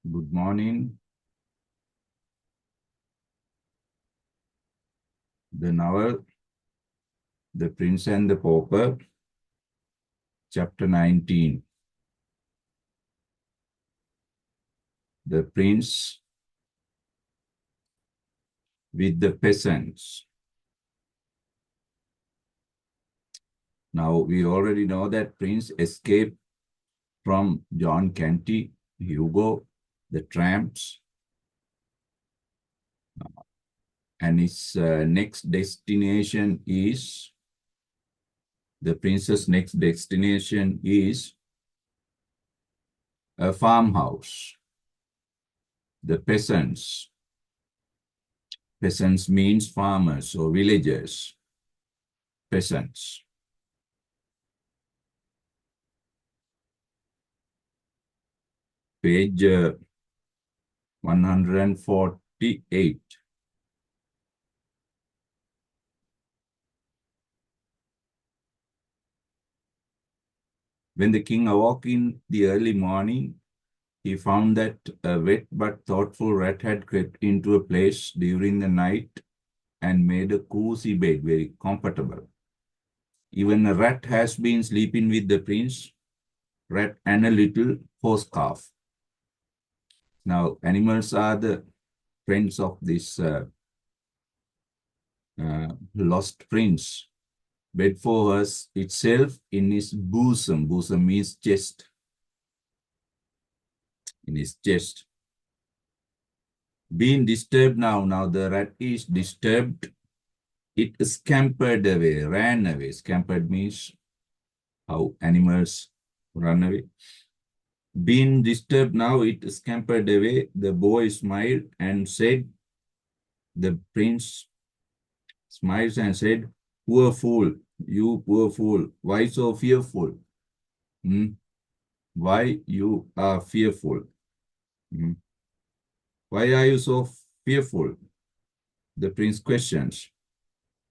Good morning. The novel, The Prince and the Pauper, chapter 19. The Prince with the Peasants. Now, we already know that Prince escaped from John Canty, Hugo, the Tramps, and his next destination is, the Prince's next destination is a farmhouse. The Peasants. Peasants means farmers or villagers. Peasants. Page 148. When the king awoke in the early morning, he found that a wet but thoughtful rat had crept into a place during the night and made a cozy bed very comfortable. Even a rat has been sleeping with the prince, rat and a little horse calf. Now, animals are the friends of this lost prince. Bed for us itself in his bosom. Bosom means chest. In his chest. Being disturbed now the rat is disturbed. It scampered away, ran away. Scampered means how animals run away. Being disturbed now, it scampered away. The boy smiled and said, the prince smiles and said, poor fool, you poor fool, why so fearful? Why you are fearful? Why are you so fearful? The prince questions.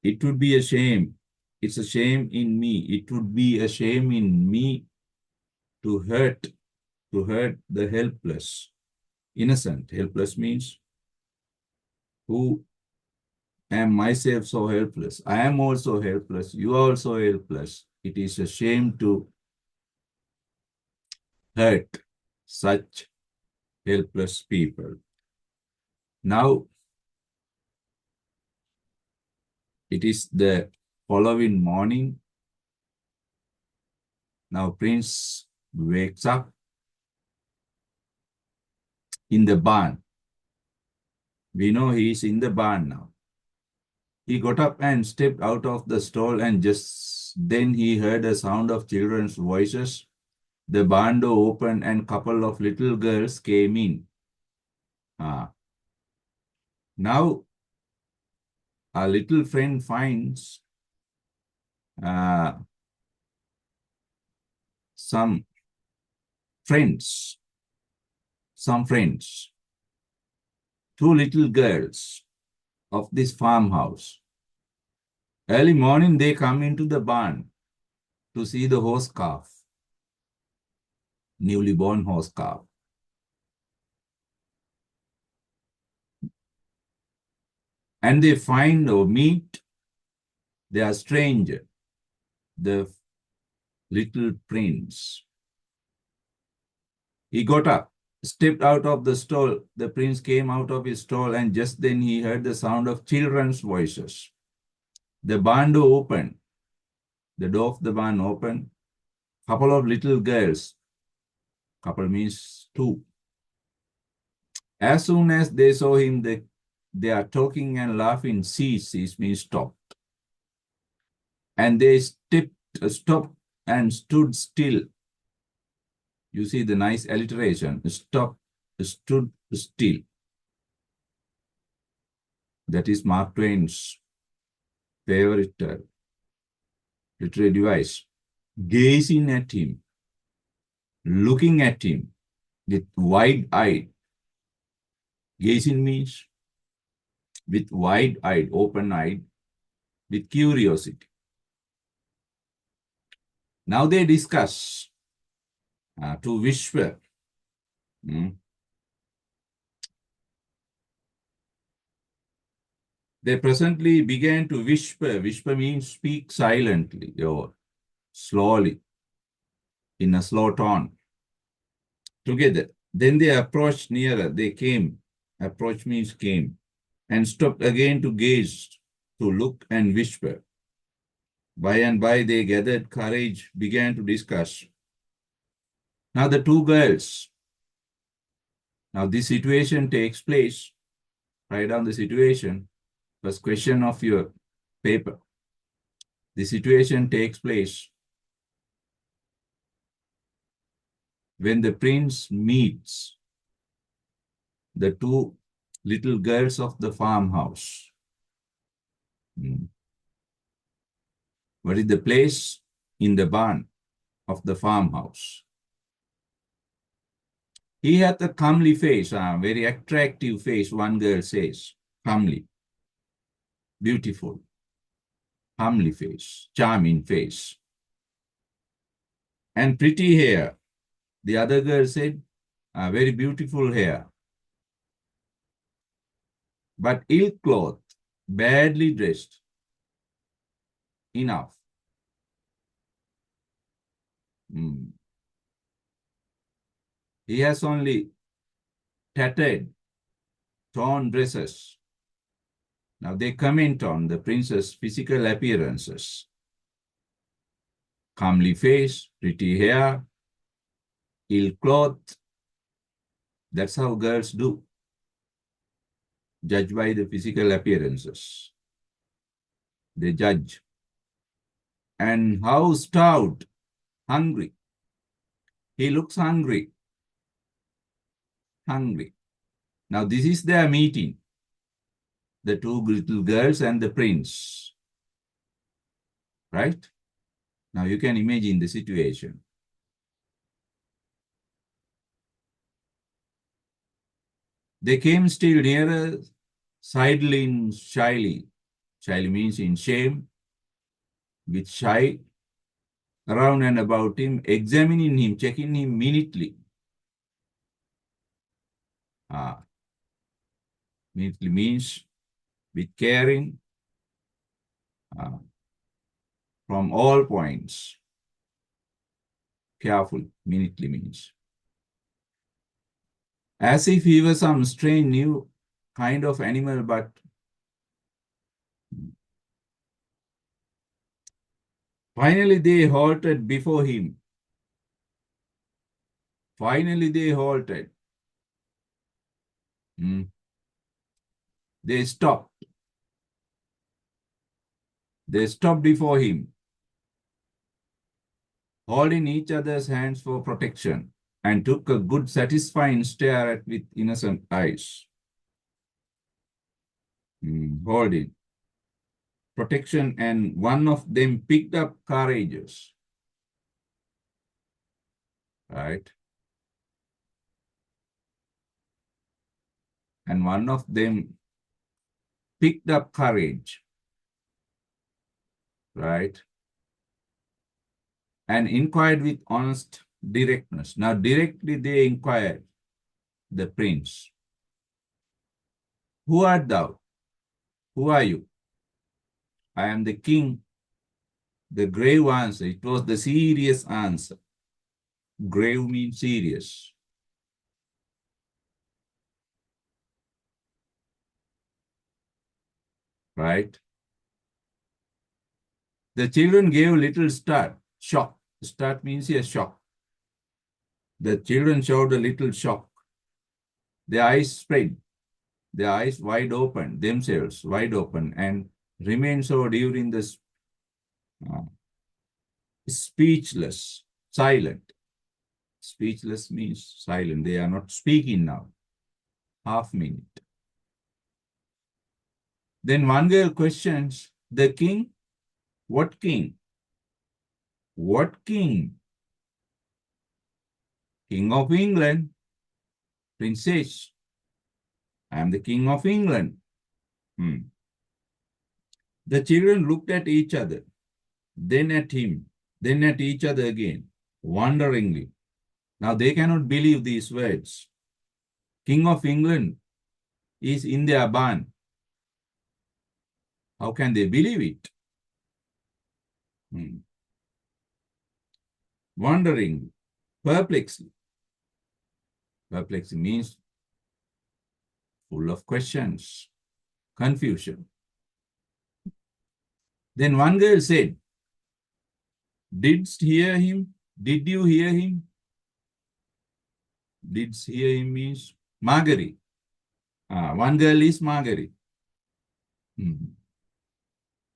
It would be a shame. It's a shame in me. It would be a shame in me to hurt the helpless. Innocent. Helpless means who am myself so helpless. I am also helpless. You are also helpless. It is a shame to hurt such helpless people. Now, it is the following morning. Now, Prince wakes up in the barn. We know he is in the barn now. He got up and stepped out of the stall, and just then he heard a sound of children's voices. The barn door opened and a couple of little girls came in. Now, our little friend finds some friends. Two little girls of this farmhouse. Early morning, they come into the barn to see the horse calf, newly born horse calf. And they find or meet their stranger, the little prince. He got up, stepped out of the stall. The prince came out of his stall, and just then he heard the sound of children's voices. The barn door opened. The door of the barn opened. Couple of little girls. Couple means two. As soon as they saw him, they are talking and laughing. Cease means stopped. And they stopped and stood still. You see the nice alliteration. Stopped, stood still. That is Mark Twain's favorite literary device. Gazing at him, looking at him with wide-eyed. Gazing means with wide-eyed, open-eyed, with curiosity. Now they discuss to whisper. They presently began to whisper. Whisper means speak silently or slowly, in a slow tone, together. Then they approached nearer. They came. Approach means came. And stopped again to gaze, to look and whisper. By and by they gathered courage, began to discuss. Now the two girls, now this situation takes place. Write down the situation. First question of your paper. The situation takes place when the prince meets the two little girls of the farmhouse. What is the place? In the barn of the farmhouse. He had a comely face, a very attractive face, one girl says. Comely, beautiful, comely face, charming face. And pretty hair. The other girl said, very beautiful hair. But ill-clothed, badly dressed. Enough. He has only tattered, torn dresses. Now they comment on the prince's physical appearances. Comely face, pretty hair, ill-clothed. That's how girls do. Judge by the physical appearances. They judge. And how stout, hungry. He looks hungry. Hungry. Now this is their meeting. The two little girls and the prince. Right? Now you can imagine the situation. They came still nearer, sidling shyly. Shyly means in shame, with shy, around and about him, examining him, checking him minutely. Minutely means with caring, from all points. Careful, minutely means. As if he was some strange new kind of animal, but finally they halted before him. Finally they halted. They stopped. They stopped before him, holding each other's hands for protection, and took a good satisfying stare at with innocent eyes. Holding. Protection, and one of them picked up courageous. Right? And one of them picked up courage. Right? And inquired with honest directness. Now directly they inquired the prince. Who art thou? Who are you? I am the king. The grave answer. It was the serious answer. Grave means serious. Right? The children gave a little start. Shock. Start means a shock. The children showed a little shock. Their eyes spread. Their eyes wide open, themselves wide open, and remained so during the speechless, silent. Speechless means silent. They are not speaking now. Half minute. Then one girl questions, the king? What king? What king? King of England. Princess. I am the king of England. The children looked at each other, then at him, then at each other again, wonderingly. Now they cannot believe these words. King of England is in their barn. How can they believe it? Wondering, perplexing. Perplexing means full of questions, confusion. Then one girl said, "Didst hear him? Did you hear him?" Didst hear him means Marguerite. One girl is Marguerite.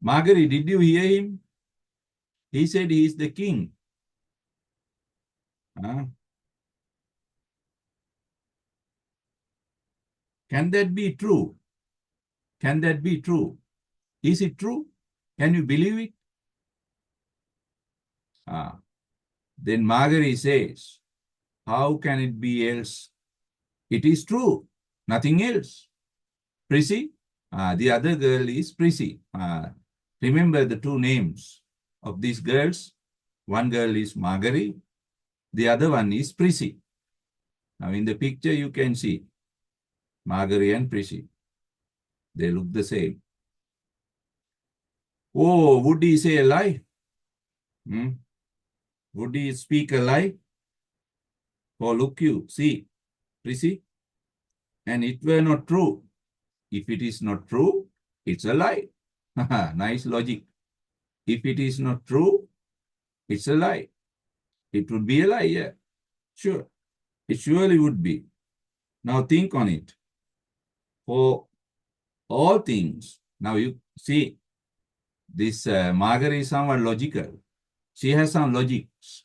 Marguerite, did you hear him? He said he is the king. Can that be true? Can that be true? Is it true? Can you believe it? Then Marguerite says, how can it be else? It is true, nothing else. Prissy, the other girl is Prissy. Remember the two names of these girls. One girl is Marguerite, the other one is Prissy. Now in the picture you can see Marguerite and Prissy. They look the same. Oh, would he say a lie? Would he speak a lie? Oh, look you, see, Prissy, and it were not true. If it is not true, it's a lie. Nice logic. If it is not true, it's a lie. It would be a lie, yeah. Sure. It surely would be. Now think on it. For all things, now you see, this Margaret is somewhat logical. She has some logics.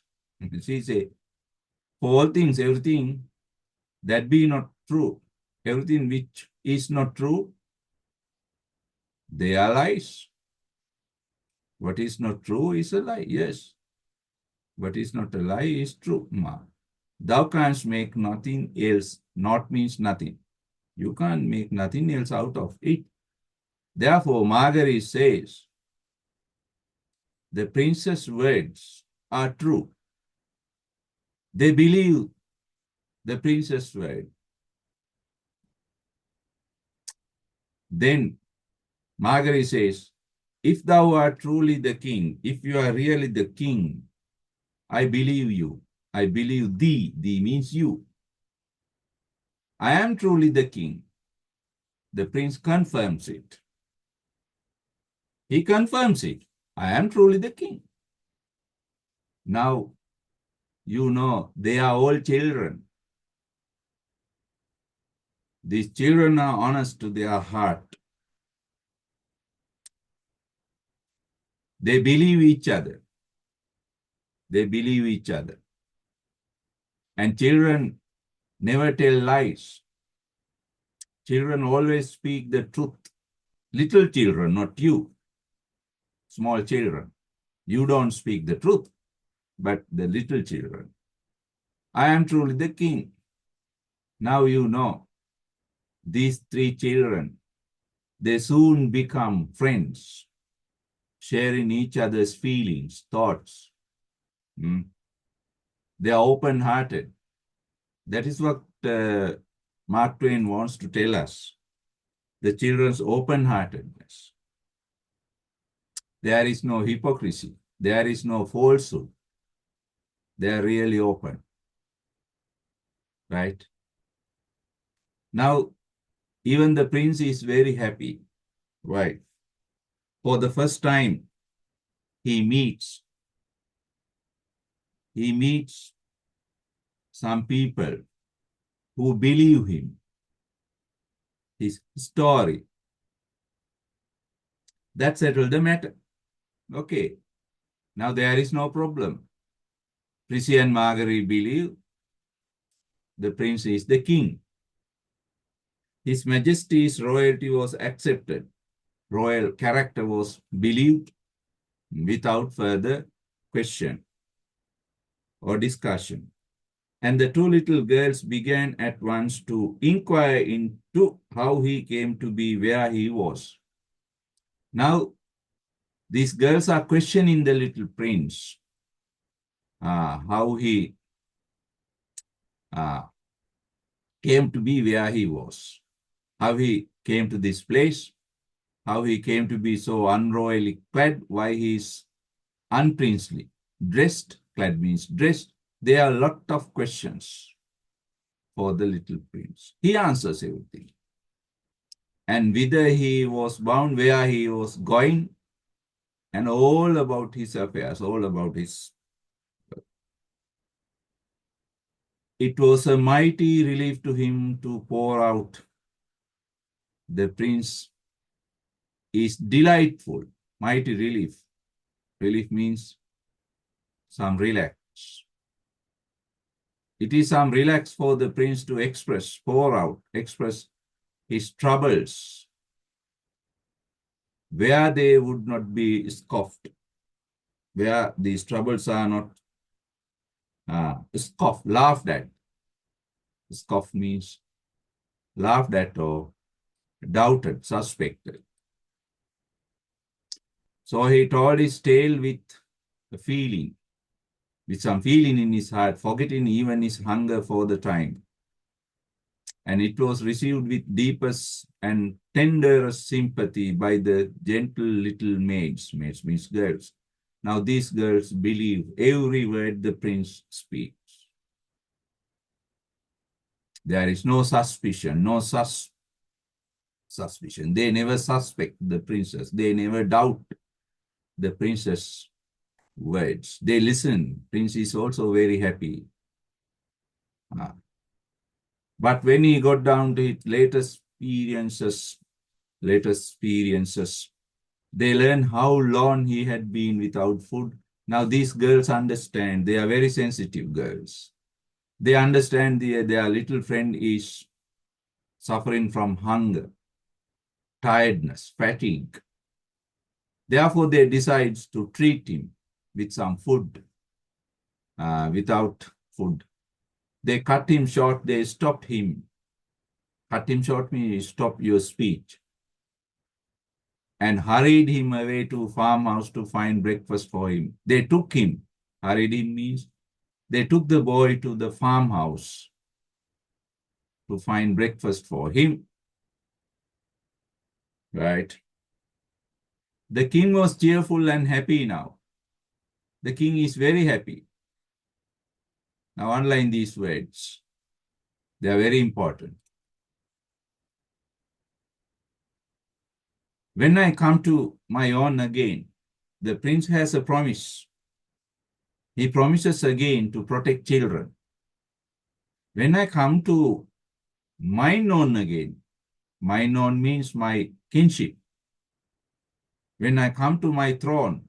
She say, for all things, everything that be not true, everything which is not true, they are lies. What is not true is a lie, yes. What is not a lie is true. Thou canst make nothing else, not means nothing. You can't make nothing else out of it. Therefore, Marguerite says, the prince's words are true. They believe the prince's word. Then Marguerite says, if thou art truly the king, if you are really the king, I believe you. I believe thee. Thee means you. I am truly the king. The prince confirms it. He confirms it. I am truly the king. Now, you know, they are all children. These children are honest to their heart. They believe each other. They believe each other. And children never tell lies. Children always speak the truth. Little children, not you. Small children. You don't speak the truth, but the little children. I am truly the king. Now you know, these three children, they soon become friends, sharing each other's feelings, thoughts. They are open-hearted. That is what Mark Twain wants to tell us. The children's open-heartedness. There is no hypocrisy. There is no falsehood. They are really open. Right? Now, even the prince is very happy. Right? For the first time, he meets some people who believe him, his story. That settled the matter. Okay. Now there is no problem. Prissy and Marguerite believe the prince is the king. His Majesty's royalty was accepted. Royal character was believed without further question or discussion. And the two little girls began at once to inquire into how he came to be where he was. Now, these girls are questioning the little prince, how he came to be where he was, how he came to this place, how he came to be so unroyally clad, why he is unprincely. Dressed, clad means dressed. There are a lot of questions for the little prince. He answers everything. And whither he was bound, where he was going, and all about his affairs, all about his. It was a mighty relief to him to pour out. The prince is delightful, mighty relief. Relief means some relax. It is some relax for the prince to express, pour out, express his troubles, where they would not be scoffed, where these troubles are not scoffed, laughed at. Scoff means laughed at or doubted, suspected. So he told his tale with a feeling, with some feeling in his heart, forgetting even his hunger for the time. And it was received with deepest and tenderest sympathy by the gentle little maids. Maids means girls. Now these girls believe every word the prince speaks. There is no suspicion, no suspicion. They never suspect the princess. They never doubt the princess' words. They listen. Prince is also very happy. But when he got down to his latest experiences, they learned how long he had been without food. Now these girls understand. They are very sensitive girls. They understand their little friend is suffering from hunger, tiredness, fatigue. Therefore, they decide to treat him with some food, without food. They cut him short. They stopped him. Cut him short means stop your speech. And hurried him away to farmhouse to find breakfast for him. They took him. Hurried him means they took the boy to the farmhouse to find breakfast for him. Right? The king was cheerful and happy now. The king is very happy. Now underline these words. They are very important. When I come to my own again, the prince has a promise. He promises again to protect children. When I come to mine own again, mine own means my kinship. When I come to my throne,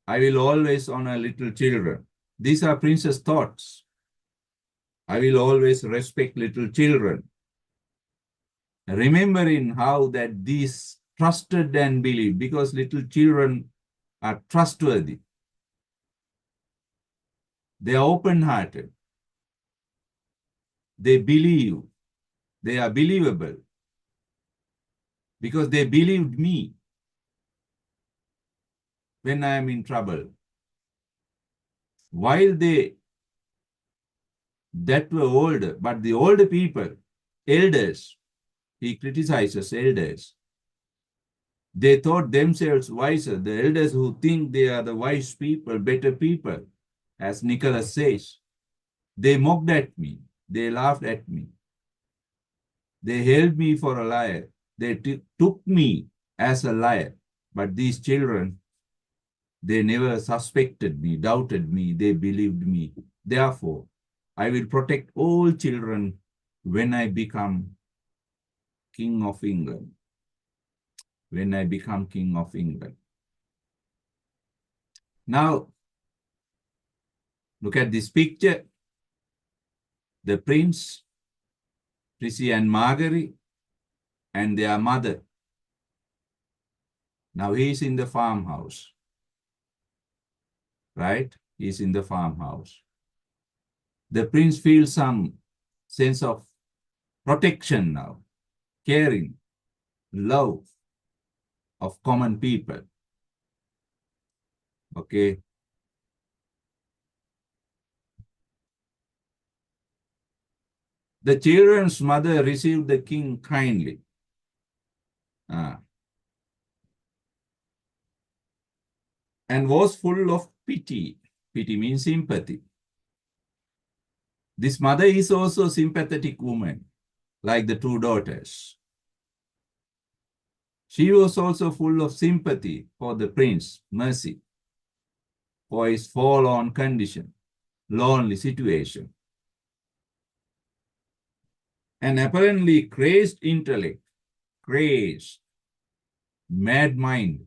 I will always honor little children. These are prince's thoughts. I will always respect little children. Remembering how that these trusted and believed, because little children are trustworthy. They are open-hearted. They believe. They are believable. Because they believed me when I am in trouble. While they that were older, but the older people, elders, he criticizes elders. They thought themselves wiser. The elders who think they are the wise people, better people, as Nicholas says, they mocked at me. They laughed at me. They held me for a liar. They took me as a liar. But these children, they never suspected me, doubted me. They believed me. Therefore, I will protect all children when I become King of England. When I become King of England. Now, look at this picture. The prince, Prissy and Margery, and their mother. Now he is in the farmhouse. Right? He is in the farmhouse. The prince feels some sense of protection now, caring, love of common people. Okay. The children's mother received the king kindly. and was full of pity. Pity means sympathy. This mother is also a sympathetic woman, like the two daughters. She was also full of sympathy for the prince, mercy, for his forlorn condition, lonely situation, and apparently crazed intellect, crazed, mad mind.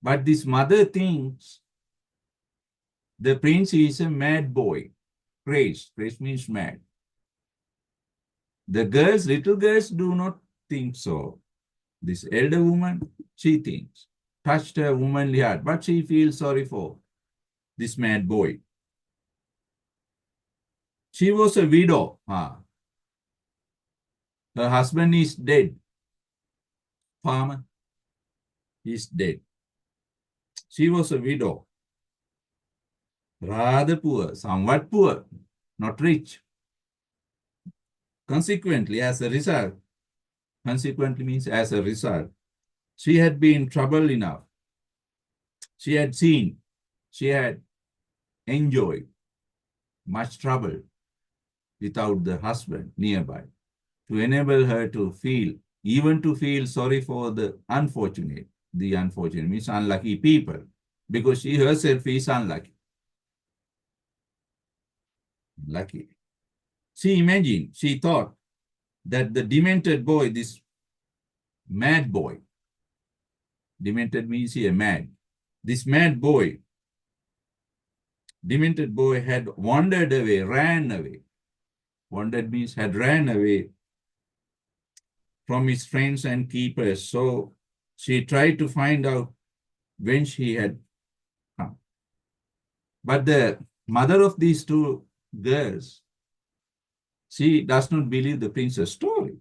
But this mother thinks the prince is a mad boy. Crazed. Crazed means mad. The girls, little girls, do not think so. This elder woman, she thinks, touched her womanly heart, but she feels sorry for this mad boy. She was a widow. Her husband is dead. Farmer is dead. She was a widow. Rather poor, somewhat poor, not rich. Consequently, as a result, consequently means as a result, she had been troubled enough. She had seen, she had enjoyed much trouble without the husband nearby to enable her to feel, even to feel sorry for the unfortunate. The unfortunate means unlucky people, because she herself is unlucky. Lucky. She imagined, she thought that the demented boy, this mad boy, demented means here mad. This mad boy, demented boy had wandered away, ran away. Wandered means had ran away from his friends and keepers. So she tried to find out when she had come. But the mother of these two girls, she does not believe the prince's story.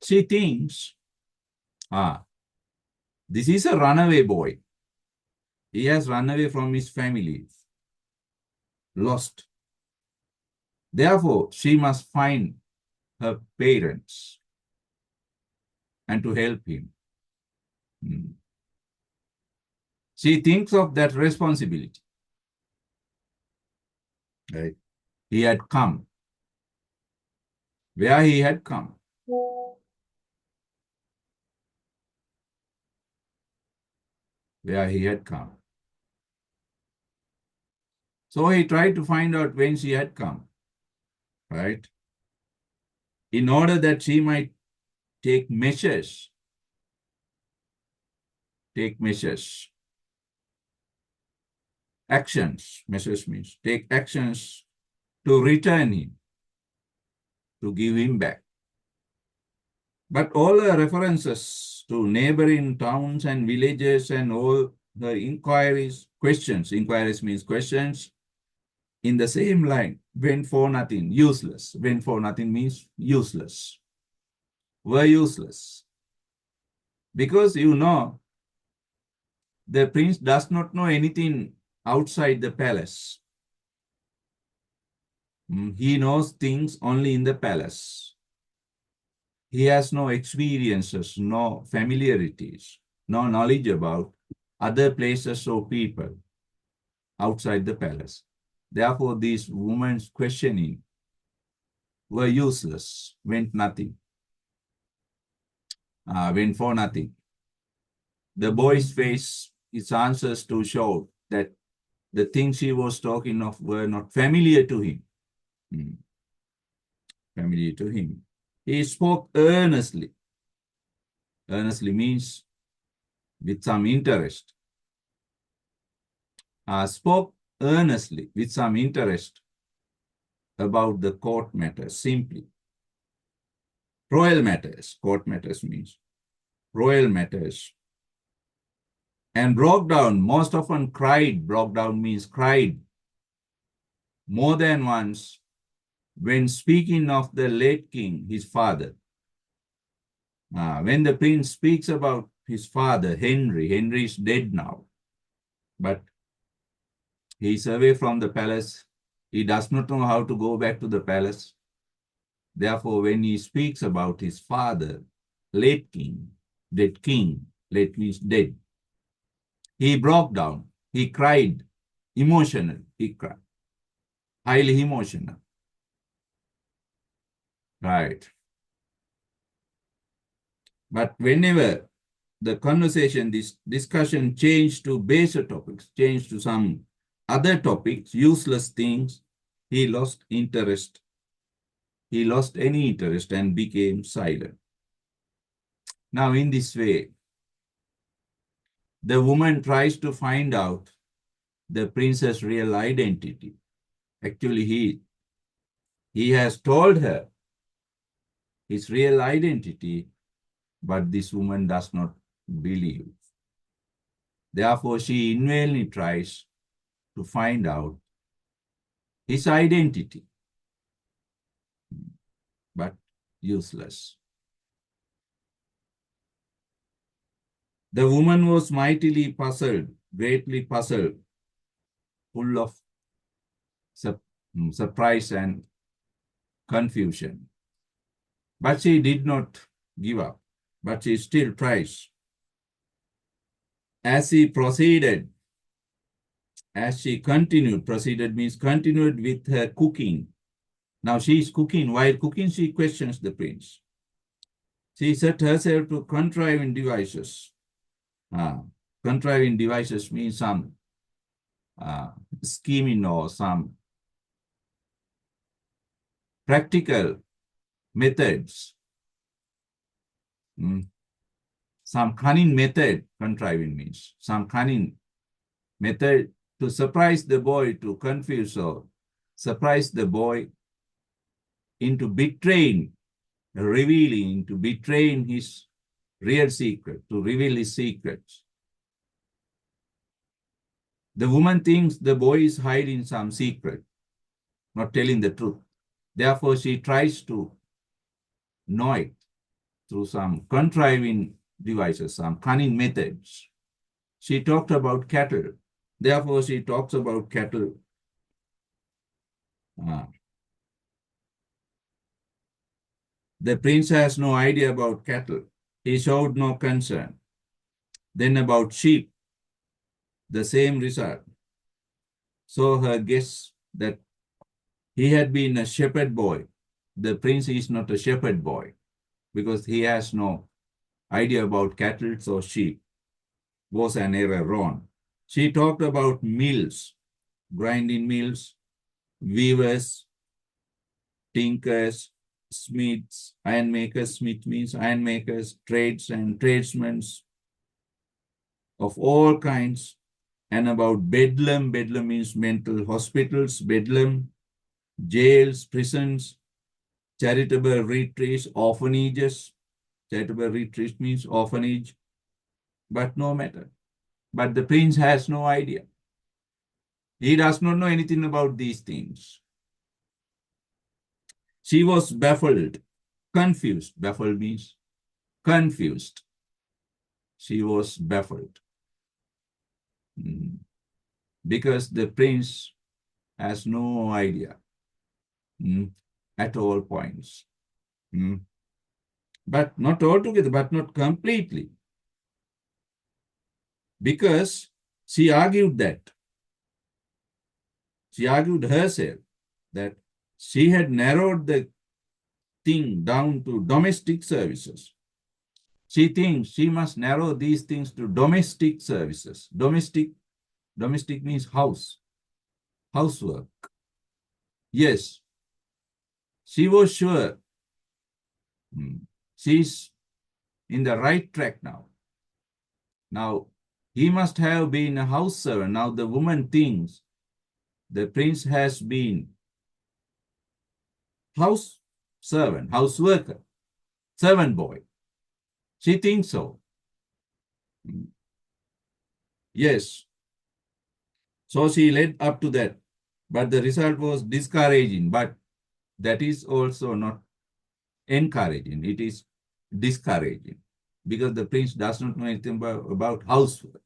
She thinks, this is a runaway boy. He has run away from his family, lost. Therefore, she must find her parents and to help him. She thinks of that responsibility. Right? He had come. Where he had come. Where he had come. So he tried to find out when she had come. Right? In order that she might take measures. Take measures. Actions. Measures means take actions to return him. To give him back. But all her references to neighboring towns and villages and all her inquiries, questions, inquiries means questions, in the same line, went for nothing, useless. Went for nothing means useless. Were useless. Because you know, the prince does not know anything outside the palace. He knows things only in the palace. He has no experiences, no familiarities, no knowledge about other places or people outside the palace. Therefore, these women's questioning were useless, went nothing, went for nothing. The boy's face, its answers to show that the things he was talking of were not familiar to him. Familiar to him. He spoke earnestly. Earnestly means with some interest. Spoke earnestly with some interest about the court matters, simply. Royal matters, court matters means royal matters. And broke down, most often cried, broke down means cried more than once when speaking of the late king, his father. When the prince speaks about his father, Henry is dead now, but he is away from the palace. He does not know how to go back to the palace. Therefore, when he speaks about his father, late king, dead king, late means dead, he broke down. He cried, emotional, he cried, highly emotional. Right. But whenever the conversation, this discussion changed to baser topics, changed to some other topics, useless things, he lost interest. He lost any interest and became silent. Now, in this way, the woman tries to find out the prince's real identity. Actually, he has told her his real identity, but this woman does not believe. Therefore, she in vain tries to find out his identity, but useless. The woman was mightily puzzled, greatly puzzled, full of surprise and confusion. But she did not give up, but she still tries. As she proceeded, as she continued, proceeded means continued with her cooking. Now she is cooking. While cooking, she questions the prince. She set herself to contriving devices. Contriving devices means some scheming or some practical methods. Some cunning method, contriving means some cunning method to surprise the boy, to confuse or surprise the boy into betraying, revealing, into betraying his real secret, to reveal his secrets. The woman thinks the boy is hiding some secret, not telling the truth. Therefore, she tries to know it through some contriving devices, some cunning methods. She talked about cattle. Therefore, she talks about cattle. The prince has no idea about cattle. He showed no concern. Then about sheep, the same result. So her guess that he had been a shepherd boy. The prince is not a shepherd boy because he has no idea about cattle or sheep. Was an error wrong. She talked about mills, grinding mills, weavers, tinkers, smiths, iron makers. Smith means iron makers, trades and tradesmen of all kinds, and about bedlam. Bedlam means mental hospitals, bedlam, jails, prisons, charitable retreats, orphanages. Charitable retreat means orphanage, but no matter. But the prince has no idea. He does not know anything about these things. She was baffled, confused. Baffled means confused. She was baffled. Because the prince has no idea at all points. But not altogether, but not completely. Because she argued that. She argued herself that she had narrowed the thing down to domestic services. She thinks she must narrow these things to domestic services. Domestic means house, housework. Yes, she was sure she's in the right track now. Now, he must have been a house servant. Now the woman thinks the prince has been house servant, house worker, servant boy. She thinks so. Yes. So she led up to that. But the result was discouraging. But that is also not encouraging. It is discouraging. Because the prince does not know anything about housework.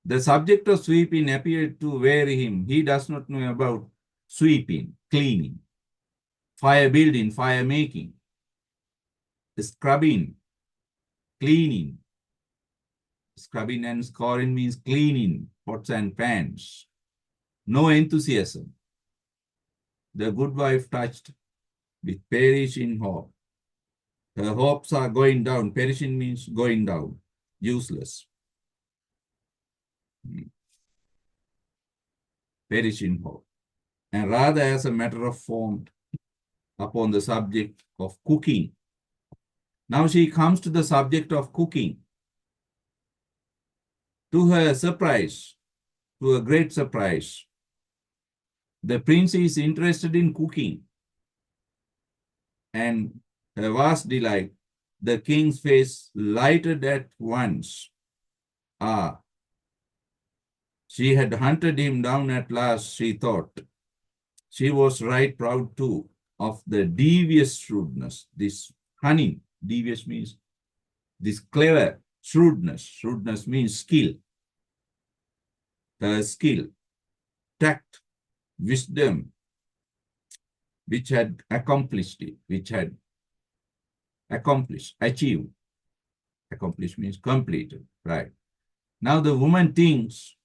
The subject of sweeping appeared to weary him. He does not know about sweeping, cleaning, fire building, fire making, scrubbing, cleaning, Scrubbing and scouring means cleaning pots and pans. No enthusiasm. The good wife touched with perishing hope. Her hopes are going down. Perishing means going down, useless. Perishing hope. And rather as a matter of form upon the subject of cooking. Now she comes to the subject of cooking. To her surprise, to a great surprise, the prince is interested in cooking. And her vast delight, the king's face lighted at once. Ah, she had hunted him down at last, she thought. She was right proud too of the devious shrewdness, this cunning. Devious means this clever shrewdness. Shrewdness means skill. Her skill, tact, wisdom, which had accomplished it, which had accomplished, achieved. Accomplished means completed, right? Now the woman thinks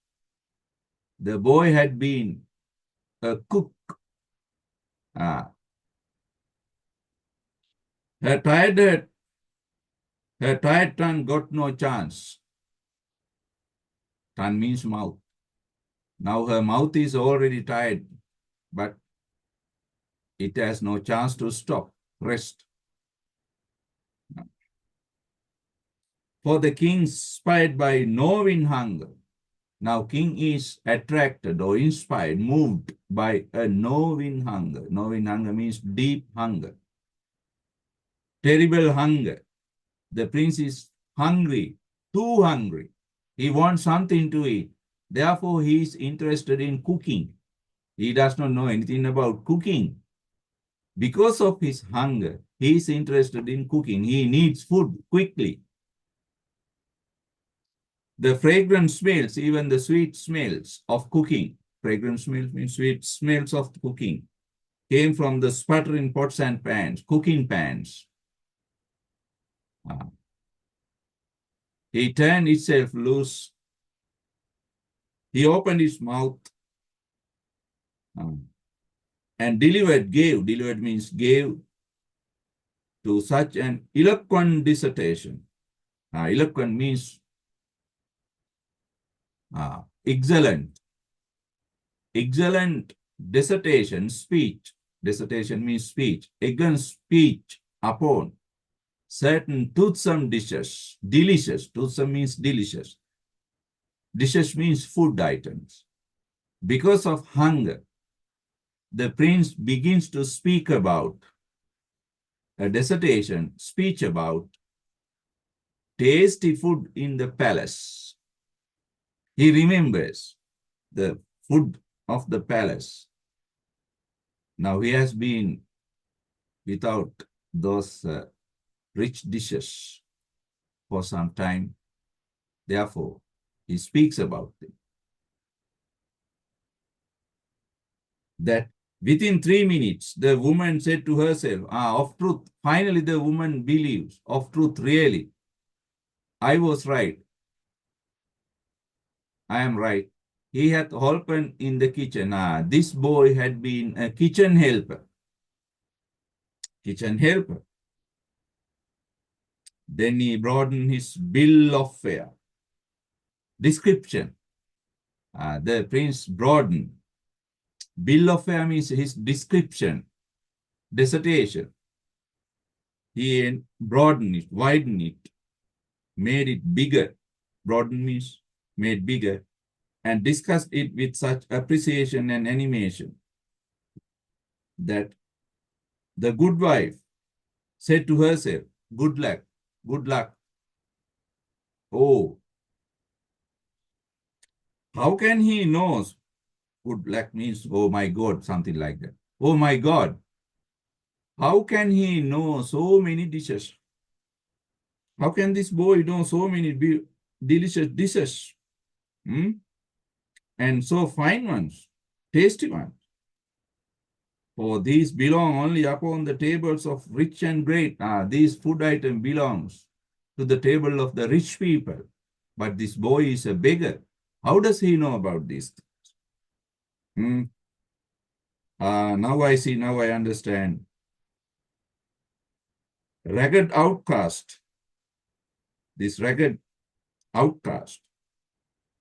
the boy had been a cook. Her tired tongue got no chance. Tongue means mouth. Now her mouth is already tired, but it has no chance to stop, rest. For the king inspired by knowing hunger. Now king is attracted or inspired, moved by a knowing hunger. Knowing hunger means deep hunger. Terrible hunger. The prince is hungry, too hungry. He wants something to eat. Therefore, he is interested in cooking. He does not know anything about cooking. Because of his hunger, he is interested in cooking. He needs food quickly. The fragrant smells, even the sweet smells of cooking, fragrant smells means sweet smells of cooking, came from the sputtering pots and pans, cooking pans. He turned himself loose. He opened his mouth and delivered means gave to such an eloquent dissertation. Eloquent means excellent dissertation, speech. Dissertation means speech. Against speech upon certain toothsome dishes. Delicious. Toothsome means delicious. Dishes means food items. Because of hunger, the prince begins to speak about a dissertation, speech about tasty food in the palace. He remembers the food of the palace. Now he has been without those rich dishes for some time. Therefore, he speaks about them. That within 3 minutes, the woman said to herself, of truth, finally the woman believes, of truth, really, I was right. I am right. He hath holpen in the kitchen. This boy had been a kitchen helper. Kitchen helper. Then he broadened his bill of fare. Description. The prince broadened. Bill of fare means his description, dissertation. He broadened it, widened it, made it bigger. Broadened means made bigger, and discussed it with such appreciation and animation that the good wife said to herself, good luck, good luck. Oh, how can he know? Good luck means, oh my God, something like that. Oh my God, how can he know so many dishes? How can this boy know so many delicious dishes? And so fine ones, tasty ones. For these belong only upon the tables of rich and great. These food item belongs to the table of the rich people. But this boy is a beggar. How does he know about this? Hmm? Now I see, now I understand. Ragged outcast, this ragged outcast,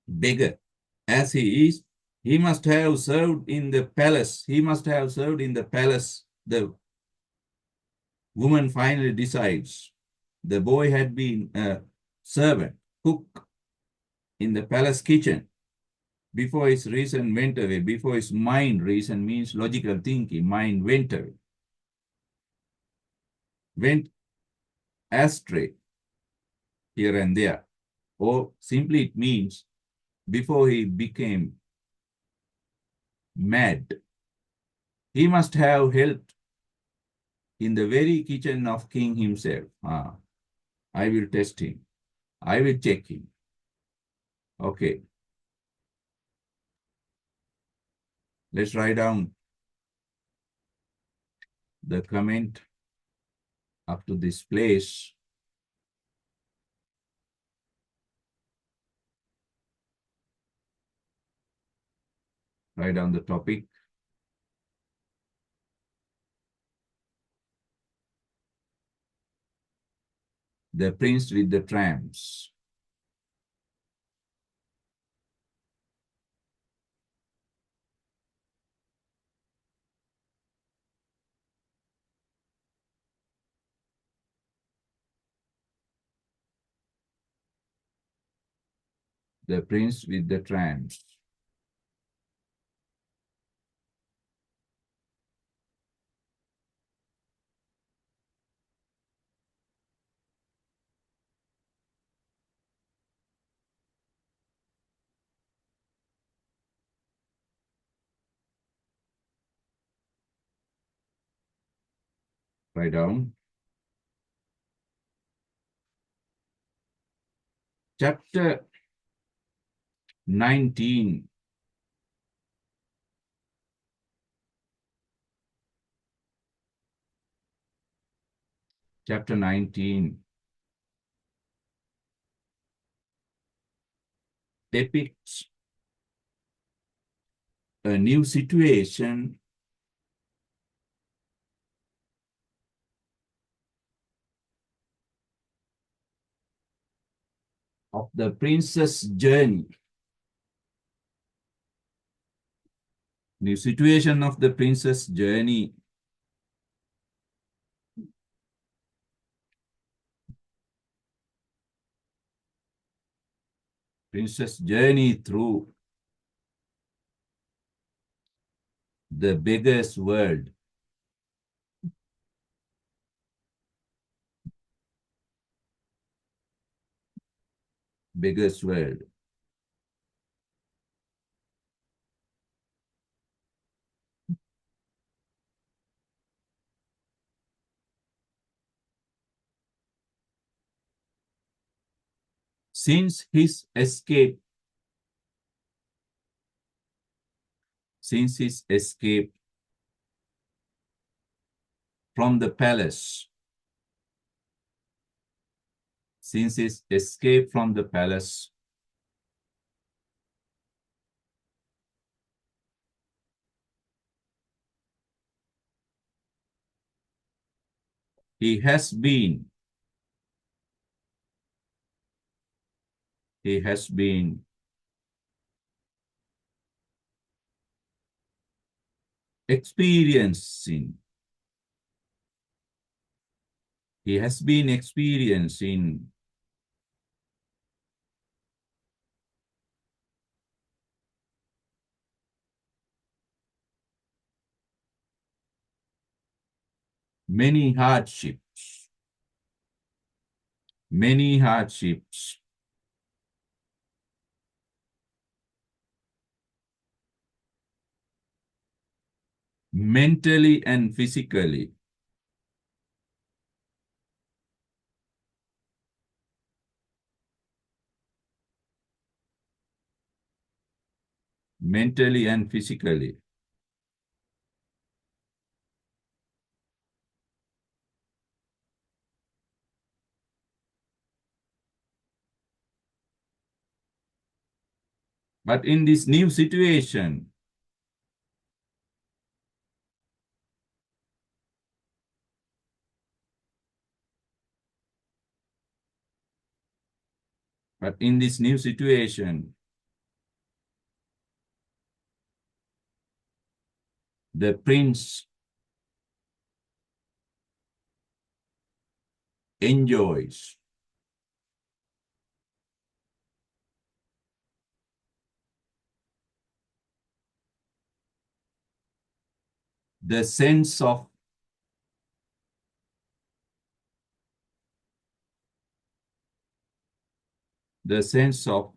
beggar, as he is, he must have served in the palace. He must have served in the palace. The woman finally decides. The boy had been a servant, cook in the palace kitchen before his reason went away, before his mind, reason means logical thinking, mind went away, went astray here and there. Or simply it means before he became mad. He must have helped in the very kitchen of king himself. I will test him. I will check him. Okay, let's write down the comment up to this place. Write down the topic. The prince with the tramps. The prince with the tramps. Write down. Chapter 19. Chapter 19 depicts a new situation of the princess journey. New situation of the princess journey. Princess journey through the beggar's world. Beggar's world. Since his escape, since his escape from the palace, since his escape from the palace, he has been experiencing, he has been experiencing many hardships, many hardships, mentally and physically, mentally and physically. But in this new situation, but in this new situation, the prince enjoys the sense of the sense of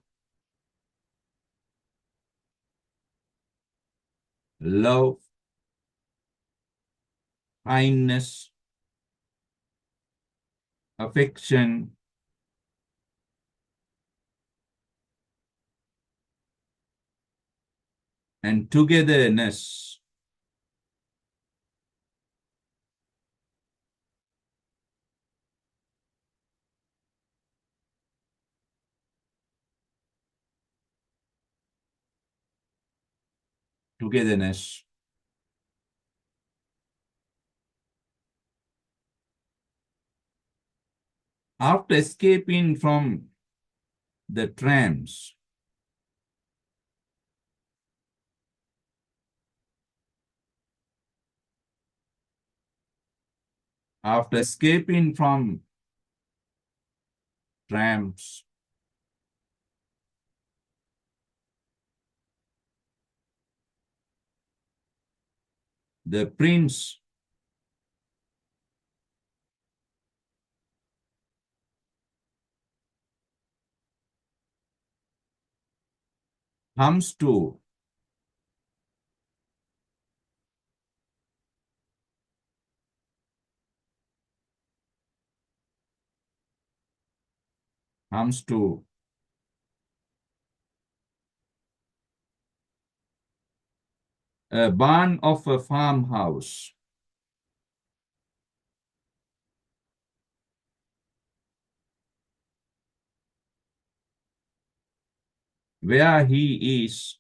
love, kindness, affection, and togetherness togetherness after escaping from the trams, after escaping from trams, the prince comes to comes to a barn of a farmhouse where he is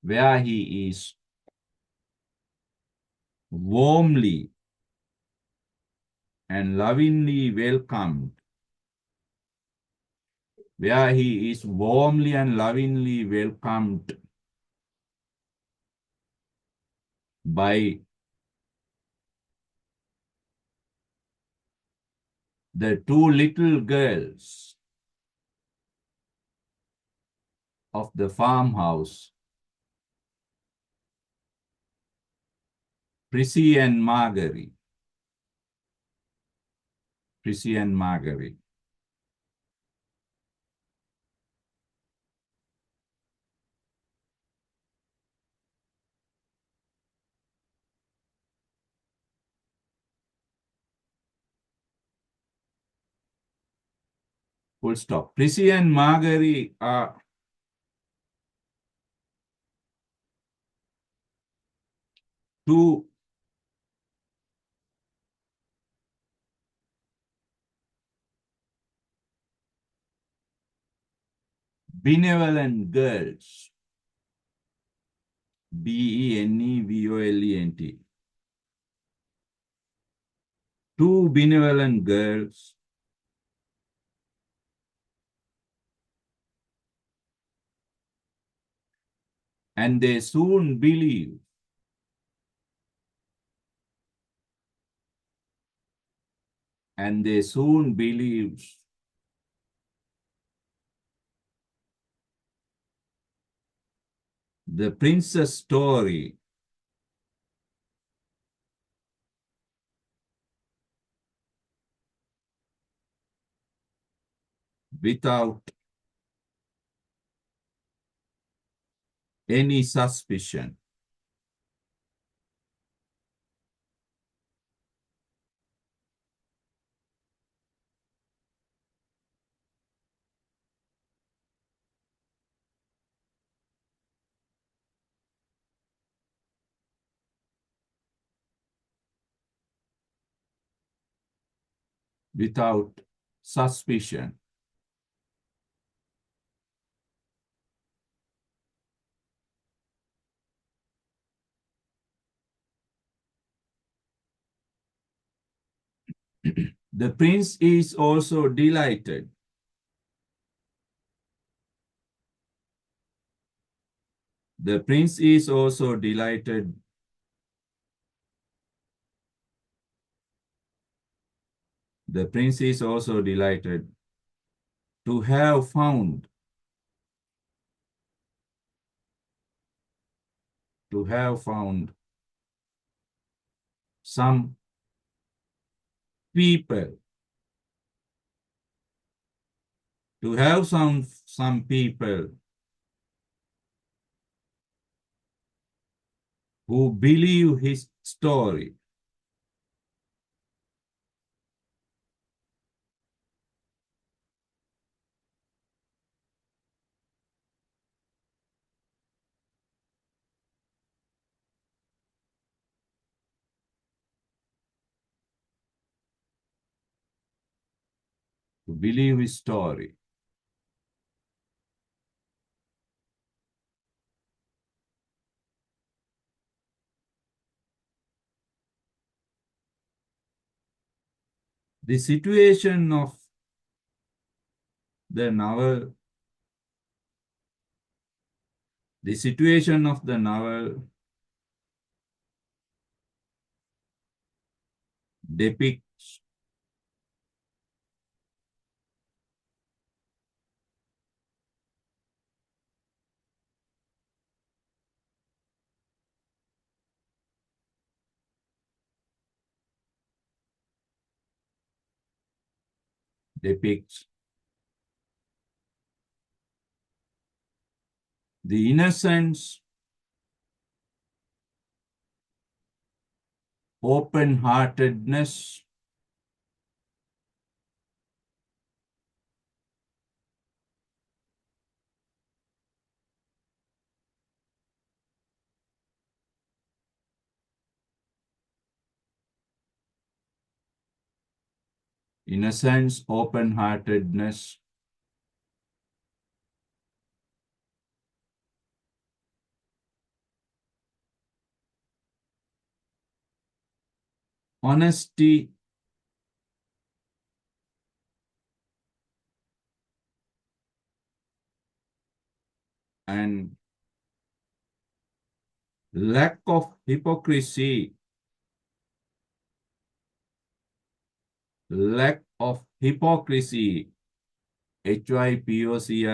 where he is warmly and lovingly welcomed, where he is warmly and lovingly welcomed by the two little girls of the farmhouse, Prissy and Marguerite. Prissy and Marguerite. Full stop. Prissy and Marguerite are two benevolent girls, Benevvolent. Two benevolent girls and they soon believe and they soon believe the princess story without any suspicion. Without suspicion. The prince is also delighted. The prince is also delighted. The prince is also delighted to have found, to have found some people, to have some people who believe his story. To believe his story. The situation of the novel, the situation of the novel depicts depicts the innocence, open-heartedness, open-heartedness, honesty, and lack of hypocrisy, lack of hypocrisy, hypocrisy,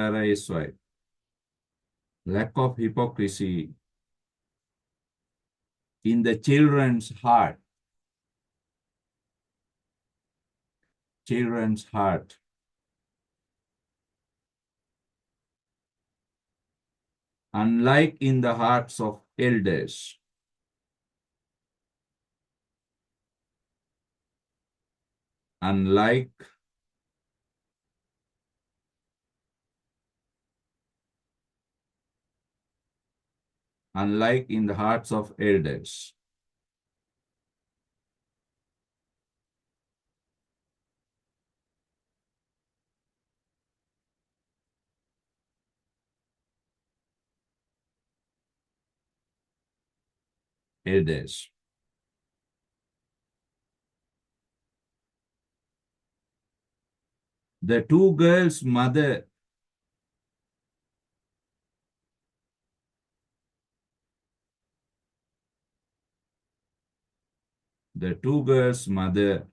lack of hypocrisy in the children's heart, unlike in the hearts of elders, unlike in the hearts of elders. Elders. The two girls' mother the two girls' mother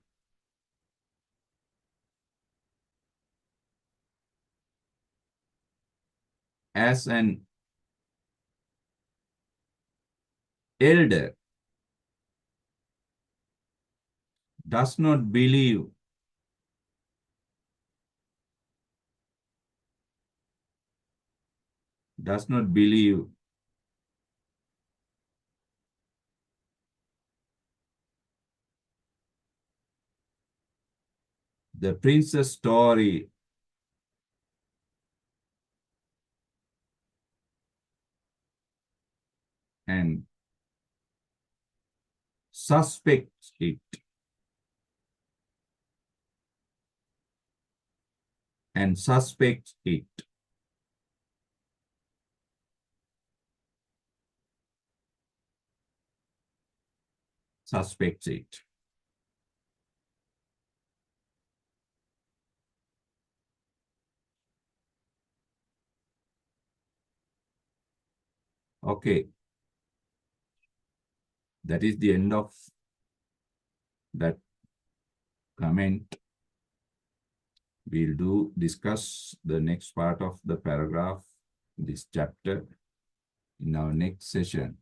as an elder does not believe the prince's story and suspects it. and suspects it. Suspects it. Okay. That is the end of that comment. We'll discuss the next part of the paragraph, this chapter, in our next session.